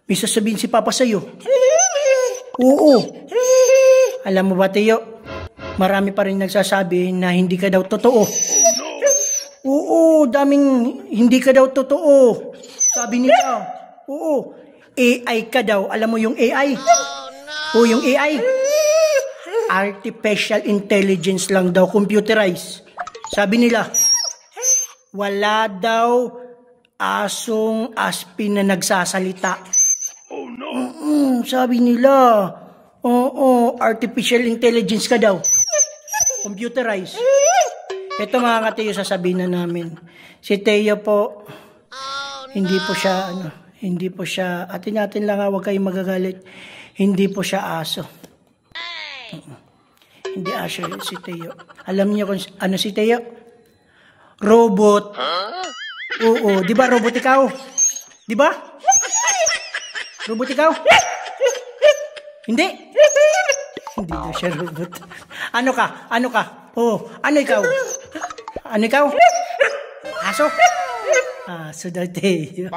May sasabihin si Papa sa'yo. Oo. Alam mo ba, Teo? Marami pa rin nagsasabi na hindi ka daw totoo. Oo, daming hindi ka daw totoo. Sabi nila, oo, AI ka daw. Alam mo yung AI? Oo, yung AI. Artificial intelligence lang daw, computerized. Sabi nila, wala daw asong aspin na nagsasalita. Oh no. Sabi nila, oo, artificial intelligence ka daw. Computerized. Ito mga ka-Teo, sasabihin na namin. Si Teo po, hindi po siya, atin natin lang, huwag kayong magagalit. Hindi po siya aso. Hindi aso si Teo. Alam niyo kung ano si Teo? Robot. Oo, di ba robot ikaw? Di ba? Robot ikaw? Hindi. Hindi daw siya robot. Ano ka? Ano ka? Oh, ano ikaw? Ano ikaw? Aso? Aso daw, Teo.